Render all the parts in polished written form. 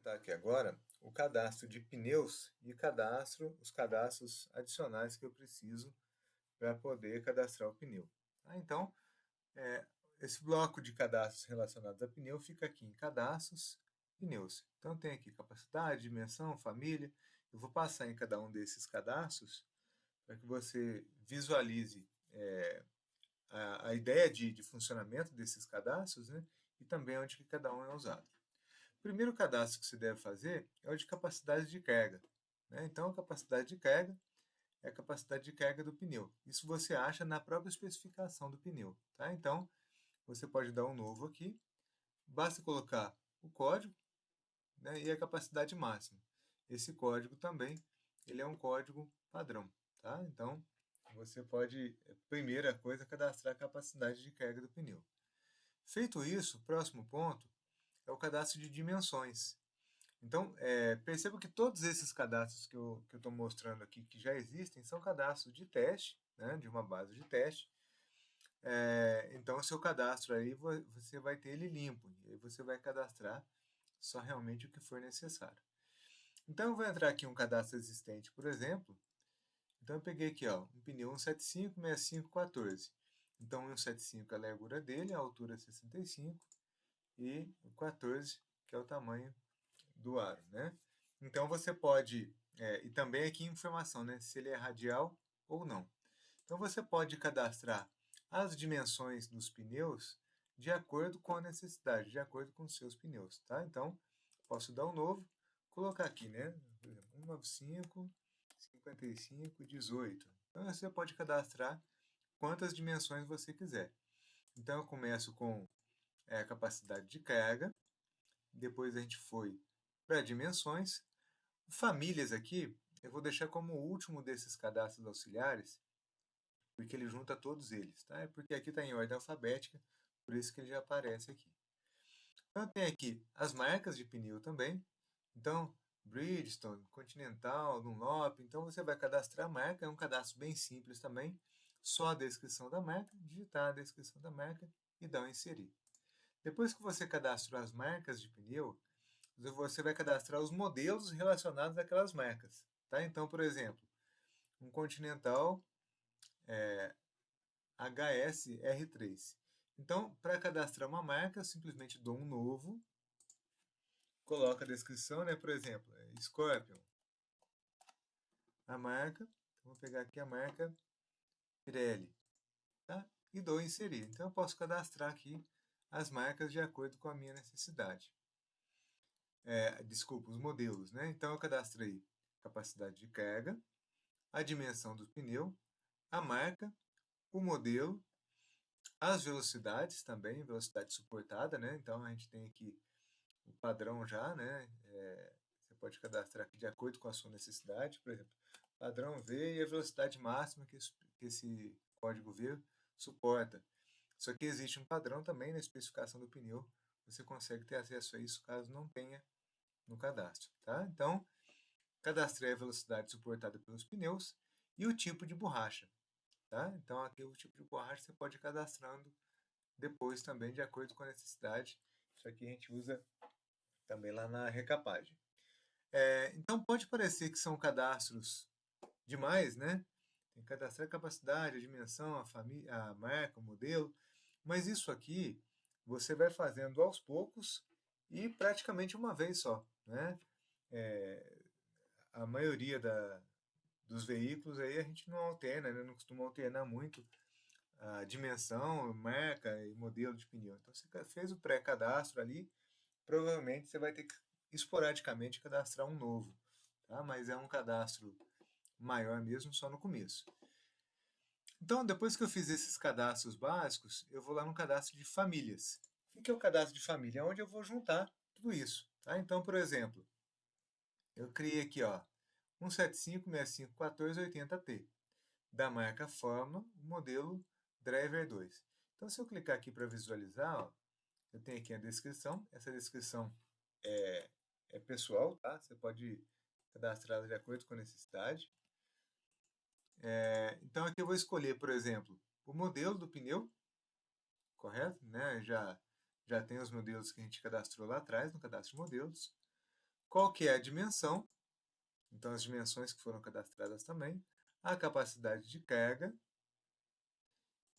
Apresentar aqui agora o cadastro de pneus e os cadastros adicionais que eu preciso para poder cadastrar o pneu. Tá? Então, é, esse bloco de cadastros relacionados a pneu fica aqui em cadastros, pneus. Então, tem aqui capacidade, dimensão, família. Eu vou passar em cada um desses cadastros para que você visualize a ideia de funcionamento desses cadastros, né? E também onde que cada um é usado. O primeiro cadastro que você deve fazer é o de capacidade de carga. Né? Então, a capacidade de carga é a capacidade de carga do pneu. Isso você acha na própria especificação do pneu. Tá? Então, você pode dar um novo aqui. Basta colocar o código, né, e a capacidade máxima. Esse código também ele é um código padrão. Tá? Então, você pode, primeira coisa, cadastrar a capacidade de carga do pneu. Feito isso, o próximo ponto é o cadastro de dimensões. Então, perceba que todos esses cadastros que eu estou mostrando aqui, que já existem, são cadastros de teste, né, de uma base de teste. Então, o seu cadastro aí, você vai ter ele limpo, e aí você vai cadastrar só realmente o que for necessário. Então, eu vou entrar aqui em um cadastro existente, por exemplo. Então, eu peguei aqui ó, um pneu 175 65 14. Então, o 175 é a largura dele, a altura é 65 e o 14, que é o tamanho do aro, né? Então você pode, e também aqui informação, né? Se ele é radial ou não. Então você pode cadastrar as dimensões dos pneus de acordo com a necessidade, de acordo com os seus pneus, tá? Então, posso dar um novo, colocar aqui, né? Por exemplo, 195, 55, 18. Então você pode cadastrar quantas dimensões você quiser. Então eu começo com a capacidade de carga, depois a gente foi para dimensões. Famílias aqui, eu vou deixar como o último desses cadastros auxiliares, porque ele junta todos eles, tá? É porque aqui está em ordem alfabética, por isso que ele já aparece aqui. Então tem aqui as marcas de pneu também. Então, Bridgestone, Continental, Dunlop. Então você vai cadastrar a marca, é um cadastro bem simples também. Só a descrição da marca, digitar a descrição da marca e dar o inserir. Depois que você cadastrou as marcas de pneu, você vai cadastrar os modelos relacionados àquelas marcas. Tá? Então, por exemplo, um Continental HS-R3. Então, para cadastrar uma marca, eu simplesmente dou um novo, coloco a descrição, né? Por exemplo, Scorpion, a marca, vou pegar aqui a marca Pirelli, tá? E dou inserir. Então, eu posso cadastrar aqui as marcas de acordo com a minha necessidade. Desculpa, os modelos, né? Então, eu cadastrei capacidade de carga, a dimensão do pneu, a marca, o modelo, as velocidades também, velocidade suportada, né? Então a gente tem aqui o padrão já, né? Você pode cadastrar aqui de acordo com a sua necessidade, por exemplo, padrão V e a velocidade máxima que esse código V suporta. Só que existe um padrão também na especificação do pneu, você consegue ter acesso a isso caso não tenha no cadastro, tá? Então, cadastrei a velocidade suportada pelos pneus e o tipo de borracha. Tá? Então, aqui o tipo de borracha você pode ir cadastrando depois também, de acordo com a necessidade. Isso aqui a gente usa também lá na recapagem. Então, pode parecer que são cadastros demais, né? Tem que cadastrar a capacidade, a dimensão, a família, a marca, o modelo. Mas isso aqui você vai fazendo aos poucos e praticamente uma vez só, né? A maioria dos veículos aí a gente não alterna, né? Não costuma alternar muito a dimensão, marca e modelo de pneu. Então você fez o pré-cadastro ali, provavelmente você vai ter que esporadicamente cadastrar um novo, tá? Mas é um cadastro maior mesmo só no começo. Então, depois que eu fiz esses cadastros básicos, eu vou lá no cadastro de famílias. O que é o cadastro de família? É onde eu vou juntar tudo isso. Tá? Então, por exemplo, eu criei aqui ó, 175 65 14 80T, da marca Forma, modelo Driver 2. Então, se eu clicar aqui para visualizar, ó, eu tenho aqui a descrição. Essa descrição é pessoal, tá? Você pode cadastrar de acordo com a necessidade. Então, aqui eu vou escolher, por exemplo, o modelo do pneu, correto? Né? Já tem os modelos que a gente cadastrou lá atrás, no cadastro de modelos. qual que é a dimensão, então as dimensões que foram cadastradas também, a capacidade de carga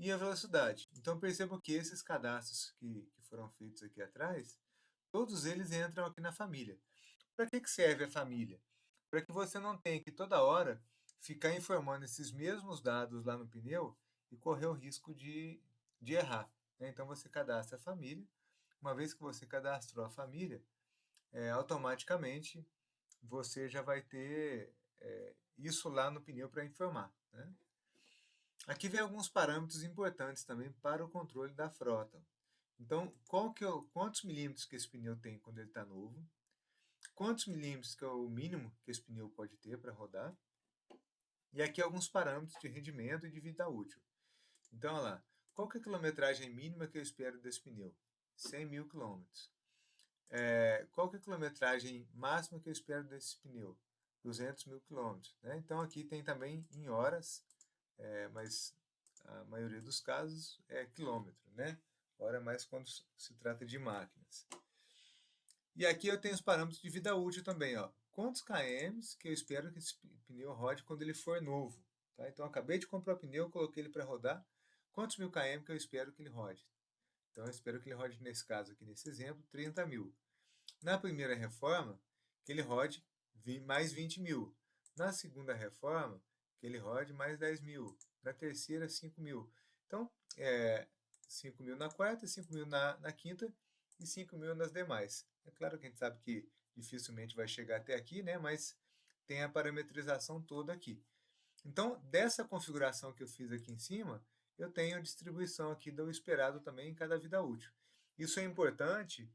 e a velocidade. Então percebam que esses cadastros que foram feitos aqui atrás, todos eles entram aqui na família. Para que serve a família? Para que você não tenha que toda hora ficar informando esses mesmos dados lá no pneu e correr o risco de errar, né? Então você cadastra a família. Uma vez que você cadastrou a família, automaticamente você já vai ter isso lá no pneu para informar, né? Aqui vem alguns parâmetros importantes também para o controle da frota. Então, quantos milímetros que esse pneu tem quando ele está novo? Quantos milímetros que é o mínimo que esse pneu pode ter para rodar? E aqui alguns parâmetros de rendimento e de vida útil. Então, olha lá. Qual que é a quilometragem mínima que eu espero desse pneu? 100 mil quilômetros. Qual que é a quilometragem máxima que eu espero desse pneu? 200 mil quilômetros. Né? Então, aqui tem também em horas, mas a maioria dos casos é quilômetro, né? Hora mais quando se trata de máquinas. E aqui eu tenho os parâmetros de vida útil também, ó. Quantos km que eu espero que esse pneu rode quando ele for novo, tá? Então, eu acabei de comprar o pneu, coloquei ele para rodar. Quantos mil km que eu espero que ele rode? Então, eu espero que ele rode, nesse caso aqui, nesse exemplo, 30 mil. Na primeira reforma, que ele rode mais 20 mil. Na segunda reforma, que ele rode mais 10 mil. Na terceira, 5 mil. Então, 5 mil na quarta, 5 mil na quinta e 5 mil nas demais. É claro que a gente sabe que dificilmente vai chegar até aqui, né? Mas tem a parametrização toda aqui. Então, dessa configuração que eu fiz aqui em cima, eu tenho a distribuição aqui do esperado também em cada vida útil. Isso é importante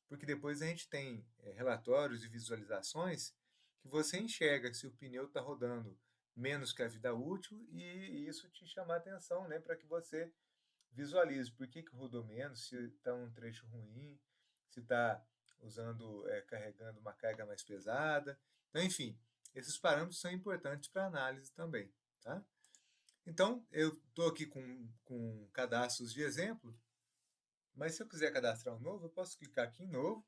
porque depois a gente tem relatórios e visualizações que você enxerga se o pneu está rodando menos que a vida útil e isso te chamar a atenção, né, para que você visualize por que rodou menos, se está um trecho ruim, se está usando, carregando uma carga mais pesada. Então, enfim, esses parâmetros são importantes para análise também. Tá? Então, eu estou aqui com cadastros de exemplo, mas se eu quiser cadastrar um novo, eu posso clicar aqui em novo.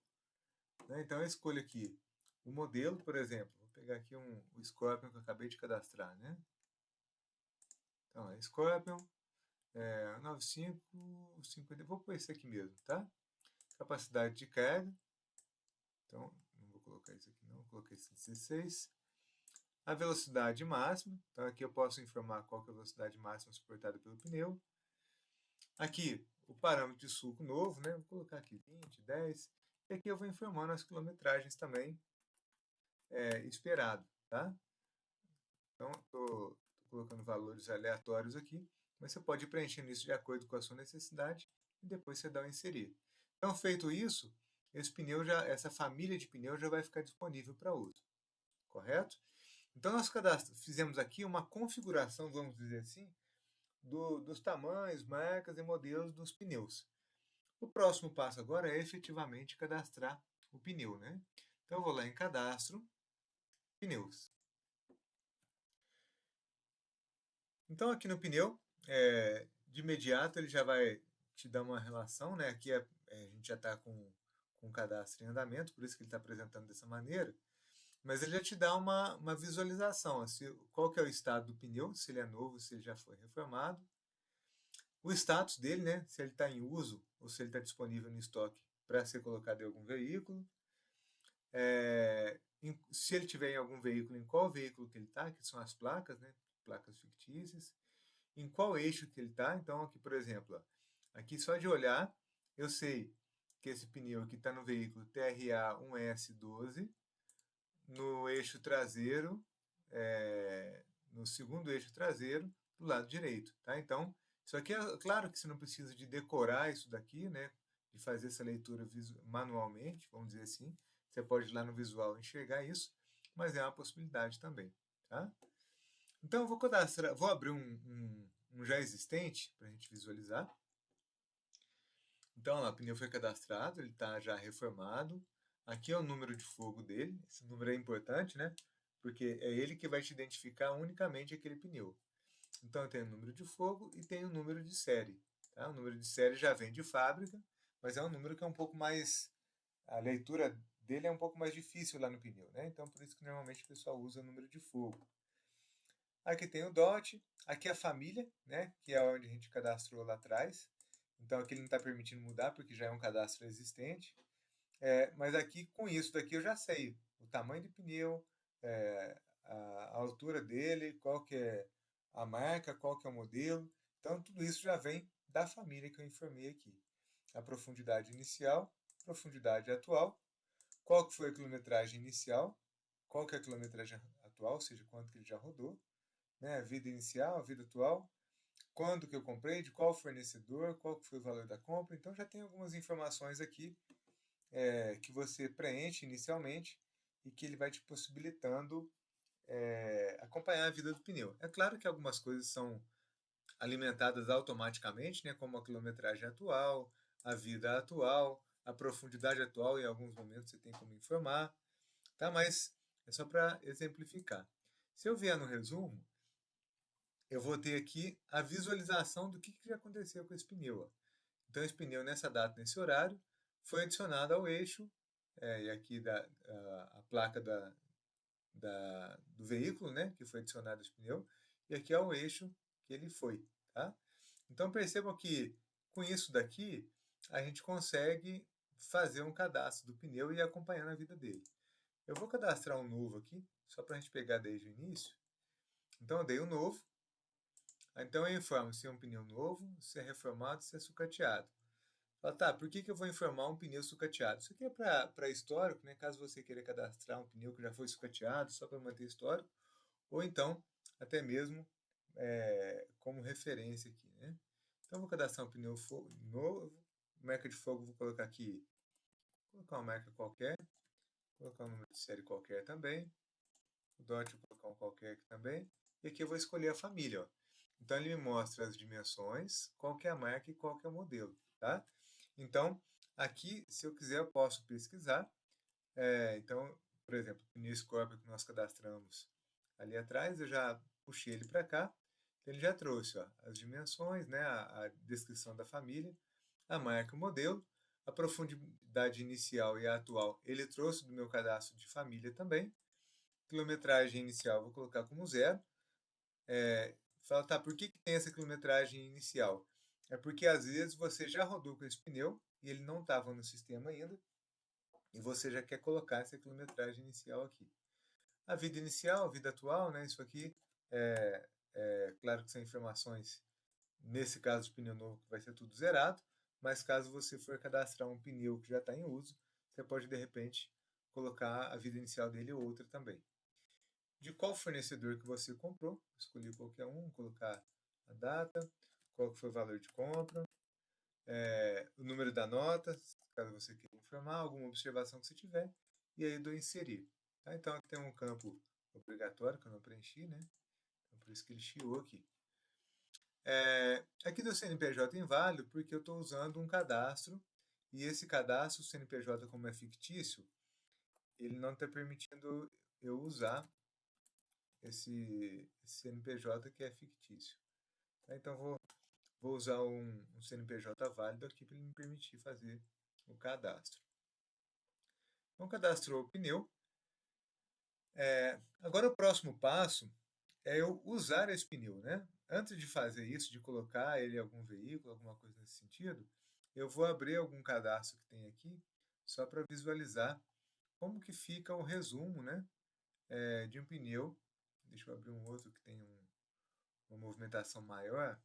Né? Então, eu escolho aqui o modelo, por exemplo. Vou pegar aqui o Scorpion que eu acabei de cadastrar. Né? Então, é Scorpion 9550. Vou pôr esse aqui mesmo, tá? Capacidade de carga. Então, não vou colocar isso aqui não, vou colocar esse 16. A velocidade máxima. Então, aqui eu posso informar qual que é a velocidade máxima suportada pelo pneu. Aqui, o parâmetro de sulco novo, né? Vou colocar aqui 20, 10. E aqui eu vou informando as quilometragens também esperado, tá? Então, estou colocando valores aleatórios aqui, mas você pode ir preenchendo isso de acordo com a sua necessidade e depois você dá o inserir. Então, feito isso, essa família de pneus já vai ficar disponível para uso, correto? Então, nós fizemos aqui uma configuração, vamos dizer assim, dos tamanhos, marcas e modelos dos pneus. O próximo passo agora é efetivamente cadastrar o pneu, né? Então, eu vou lá em cadastro, pneus. Então, aqui no pneu, de imediato ele já vai te dar uma relação, né? Aqui a gente já está com o cadastro em andamento, por isso que ele está apresentando dessa maneira. Mas ele já te dá uma visualização, assim, qual que é o estado do pneu, se ele é novo, se ele já foi reformado. O status dele, né? Se ele está em uso ou se ele está disponível no estoque para ser colocado em algum veículo. Se ele tiver em algum veículo, em qual veículo que ele está, que são as placas, né? Placas fictícias. Em qual eixo que ele está. Então, aqui, por exemplo, ó, aqui só de olhar, eu sei que esse pneu aqui está no veículo TRA 1S12, no eixo traseiro, no segundo eixo traseiro, do lado direito. Tá? Então, isso aqui é claro que você não precisa de decorar isso daqui, né? De fazer essa leitura manualmente, vamos dizer assim. Você pode ir lá no visual enxergar isso, mas é uma possibilidade também. Tá? Então, eu vou abrir um já existente para a gente visualizar. Então, lá, o pneu foi cadastrado, ele está já reformado. Aqui é o número de fogo dele. Esse número é importante, né? Porque é ele que vai te identificar unicamente aquele pneu. Então, eu tenho o número de fogo e tenho o número de série. Tá? O número de série já vem de fábrica, mas é um número que é um pouco mais... A leitura dele é um pouco mais difícil lá no pneu, né? Então por isso que normalmente o pessoal usa o número de fogo. Aqui tem o DOT, aqui a família, né? Que é onde a gente cadastrou lá atrás. Então aqui ele não está permitindo mudar porque já é um cadastro existente. Mas aqui com isso daqui eu já sei o tamanho do pneu, a altura dele, qual que é a marca, qual que é o modelo. Então tudo isso já vem da família que eu informei aqui. A profundidade inicial, profundidade atual, qual que foi a quilometragem inicial, qual que é a quilometragem atual, ou seja, quanto que ele já rodou, né? A vida inicial, a vida atual, quando que eu comprei, de qual fornecedor, qual que foi o valor da compra. Então já tem algumas informações aqui que você preenche inicialmente e que ele vai te possibilitando acompanhar a vida do pneu. É claro que algumas coisas são alimentadas automaticamente, né, como a quilometragem atual, a vida atual, a profundidade atual, em alguns momentos você tem como informar, tá? Mas é só para exemplificar. Se eu vier no resumo, eu vou ter aqui a visualização do que já aconteceu com esse pneu. Ó. Então, esse pneu, nessa data, nesse horário, foi adicionado ao eixo, e aqui a placa do veículo, né, que foi adicionado esse pneu, e aqui é o eixo que ele foi. Tá? Então, percebam que com isso daqui, a gente consegue fazer um cadastro do pneu e ir acompanhando a vida dele. Eu vou cadastrar um novo aqui, só para a gente pegar desde o início. Então, eu dei um novo. Então, eu informo se é um pneu novo, se é reformado, se é sucateado. Fala, tá, por que eu vou informar um pneu sucateado? Isso aqui é para histórico, né? Caso você queira cadastrar um pneu que já foi sucateado, só para manter histórico, ou então, até mesmo como referência aqui, né? Então, eu vou cadastrar um pneu novo, marca de fogo, vou colocar aqui, vou colocar uma marca qualquer, vou colocar um número de série qualquer também, o DOT vou colocar um qualquer aqui também, e aqui eu vou escolher a família, ó. Então, ele me mostra as dimensões, qual que é a marca e qual que é o modelo, tá? Então, aqui, se eu quiser, eu posso pesquisar. Então, por exemplo, o pneu Scorpio que nós cadastramos ali atrás, eu já puxei ele para cá. Então, ele já trouxe ó, as dimensões, né, a descrição da família, a marca, o modelo, a profundidade inicial e a atual. Ele trouxe do meu cadastro de família também. Quilometragem inicial, vou colocar como zero. Fala, tá, por que tem essa quilometragem inicial? É porque às vezes você já rodou com esse pneu e ele não estava no sistema ainda e você já quer colocar essa quilometragem inicial aqui. A vida inicial, a vida atual, né? Isso aqui claro que são informações, nesse caso de pneu novo, que vai ser tudo zerado, mas caso você for cadastrar um pneu que já está em uso, você pode de repente colocar a vida inicial dele ou outra também. De qual fornecedor que você comprou, escolhi qualquer um, colocar a data, qual que foi o valor de compra, o número da nota, caso você queira informar, alguma observação que você tiver, e aí do inserir. Tá? Então aqui tem um campo obrigatório que eu não preenchi, né? Então, por isso que ele chiou aqui. Aqui do CNPJ inválido porque eu estou usando um cadastro e esse cadastro, o CNPJ como é fictício, ele não está permitindo eu usar esse CNPJ que é fictício. Tá? Então vou usar um CNPJ válido aqui para ele me permitir fazer o cadastro. Então cadastrou o pneu. Agora o próximo passo é eu usar esse pneu, né? Antes de fazer isso, de colocar ele em algum veículo, alguma coisa nesse sentido, eu vou abrir algum cadastro que tem aqui, só para visualizar como que fica o resumo, né? De um pneu. Deixa eu abrir um outro que tem uma movimentação maior.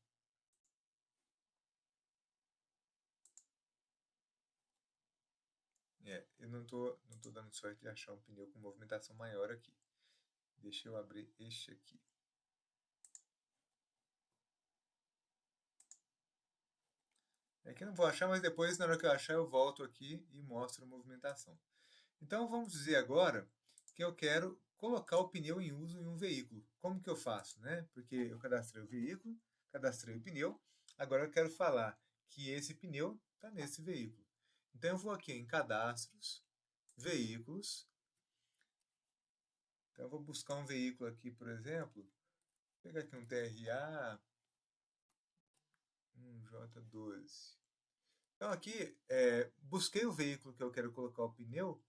Eu não tô dando sorte de achar um pneu com movimentação maior aqui. Deixa eu abrir este aqui. É que eu não vou achar, mas depois, na hora que eu achar, eu volto aqui e mostro a movimentação. Então, vamos dizer agora que eu quero colocar o pneu em uso em um veículo. Como que eu faço, né? Porque eu cadastrei o veículo, cadastrei o pneu, agora eu quero falar que esse pneu está nesse veículo. Então, eu vou aqui em cadastros, veículos. Então, eu vou buscar um veículo aqui, por exemplo, vou pegar aqui um TRA, um J12. Então, aqui, busquei o veículo que eu quero colocar o pneu,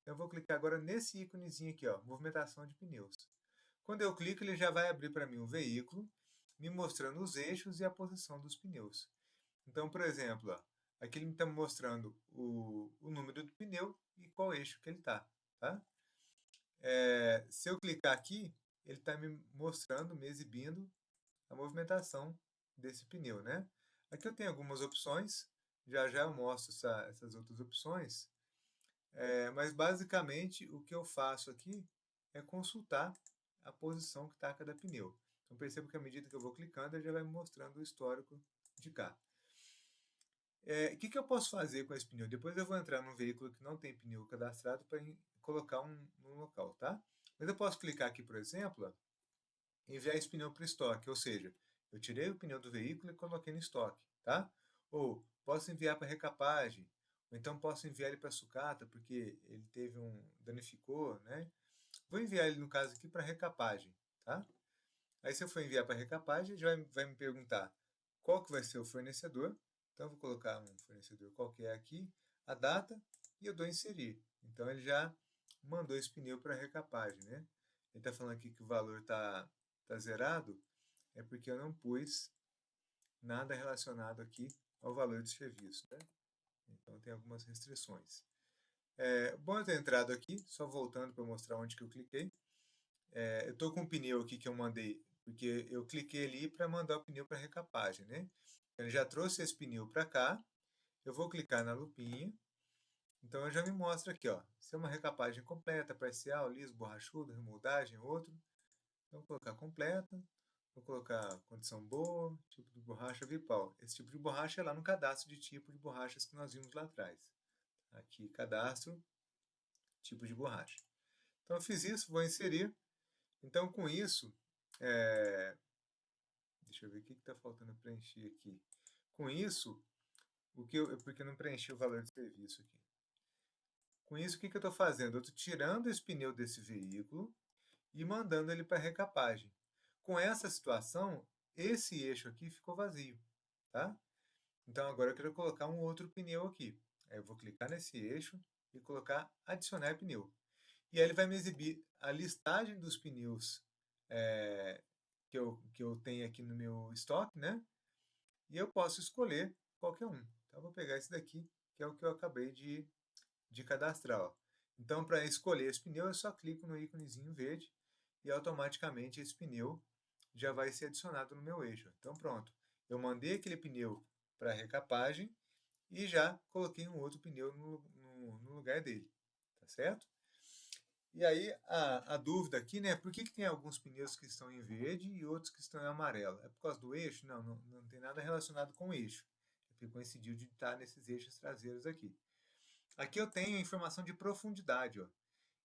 Então, eu vou clicar agora nesse íconezinho aqui, ó, movimentação de pneus. Quando eu clico, ele já vai abrir para mim o veículo, me mostrando os eixos e a posição dos pneus. Então, por exemplo, ó, aqui ele me está mostrando o número do pneu e qual eixo que ele está, tá? Se eu clicar aqui, ele está me mostrando, me exibindo a movimentação desse pneu, né? Aqui eu tenho algumas opções, já já eu mostro essas outras opções, mas basicamente o que eu faço aqui é consultar a posição que está cada pneu. Então percebo que à medida que eu vou clicando, ele já vai me mostrando o histórico de cá. O que eu posso fazer com esse pneu? Depois eu vou entrar num veículo que não tem pneu cadastrado para colocar no local, tá? Mas eu posso clicar aqui, por exemplo, ó, enviar esse pneu para o estoque, ou seja, eu tirei o pneu do veículo e coloquei no estoque, tá? Ou posso enviar para recapagem, ou então posso enviar ele para sucata, porque ele teve danificou, né? Vou enviar ele, no caso aqui, para recapagem, tá? Aí se eu for enviar para recapagem, já vai me perguntar qual que vai ser o fornecedor. Então eu vou colocar um fornecedor qualquer aqui, a data, e eu dou inserir. Então ele já mandou esse pneu para recapagem, né? Ele está falando aqui que o valor tá zerado, é porque eu não pus nada relacionado aqui ao valor do serviço, né? Então tem algumas restrições. Bom eu ter entrado aqui, só voltando para mostrar onde que eu cliquei. Eu estou com um pneu aqui que eu mandei, porque eu cliquei ali para mandar o pneu para recapagem, né? Ele já trouxe esse pneu para cá, eu vou clicar na lupinha, então já me mostra aqui, ó, se é uma recapagem completa, parcial, liso, borrachudo, remoldagem, outro. Então vou colocar completa, vou colocar condição boa, tipo de borracha Vipal. Esse tipo de borracha é lá no cadastro de tipo de borrachas que nós vimos lá atrás. Aqui, cadastro, tipo de borracha. Então eu fiz isso, vou inserir. Então com isso, deixa eu ver o que está faltando preencher aqui. Com isso, porque eu não preenchi o valor de serviço aqui. Com isso, o que eu estou fazendo? Eu estou tirando esse pneu desse veículo e mandando ele para recapagem. Com essa situação, esse eixo aqui ficou vazio, tá? Então agora eu quero colocar um outro pneu aqui. Aí eu vou clicar nesse eixo e colocar adicionar pneu. E aí ele vai me exibir a listagem dos pneus que eu tenho aqui no meu estoque, né? E eu posso escolher qualquer um. Então eu vou pegar esse daqui, que é o que eu acabei de cadastrar, ó. Então, para escolher esse pneu, eu só clico no íconezinho verde e automaticamente esse pneu já vai ser adicionado no meu eixo. Então, pronto. Eu mandei aquele pneu para recapagem e já coloquei um outro pneu no lugar dele. Tá certo? E aí, a dúvida aqui, né? Por que tem alguns pneus que estão em verde e outros que estão em amarelo? É por causa do eixo? Não tem nada relacionado com o eixo. É porque coincidiu de estar nesses eixos traseiros aqui. Aqui eu tenho a informação de profundidade, ó.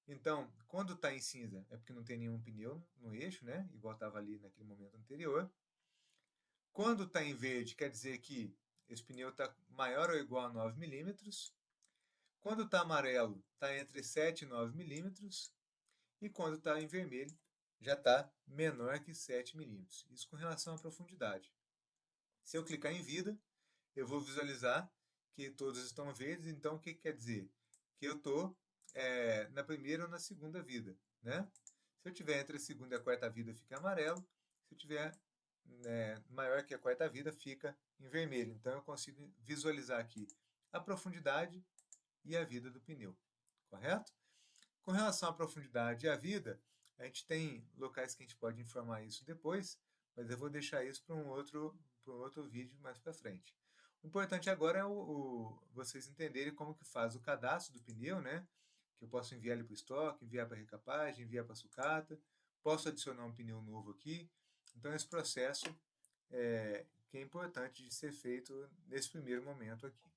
Então, quando está em cinza, é porque não tem nenhum pneu no eixo, né? Igual estava ali naquele momento anterior. Quando está em verde, quer dizer que esse pneu está maior ou igual a 9 milímetros. Quando está amarelo, está entre 7 e 9 milímetros. E quando está em vermelho, já está menor que 7 milímetros. Isso com relação à profundidade. Se eu clicar em vida, eu vou visualizar que todos estão verdes. Então, o que quer dizer? Que eu estou na primeira ou na segunda vida, né? Se eu tiver entre a segunda e a quarta vida, fica amarelo. Se eu tiver maior que a quarta vida, fica em vermelho. Então, eu consigo visualizar aqui a profundidade e a vida do pneu, correto? Com relação à profundidade e à vida, a gente tem locais que a gente pode informar isso depois, mas eu vou deixar isso para um outro vídeo mais para frente. O importante agora é vocês entenderem como que faz o cadastro do pneu, né? Que eu posso enviar ele para o estoque, enviar para recapagem, enviar para sucata, posso adicionar um pneu novo aqui. Então esse processo que é importante de ser feito nesse primeiro momento aqui.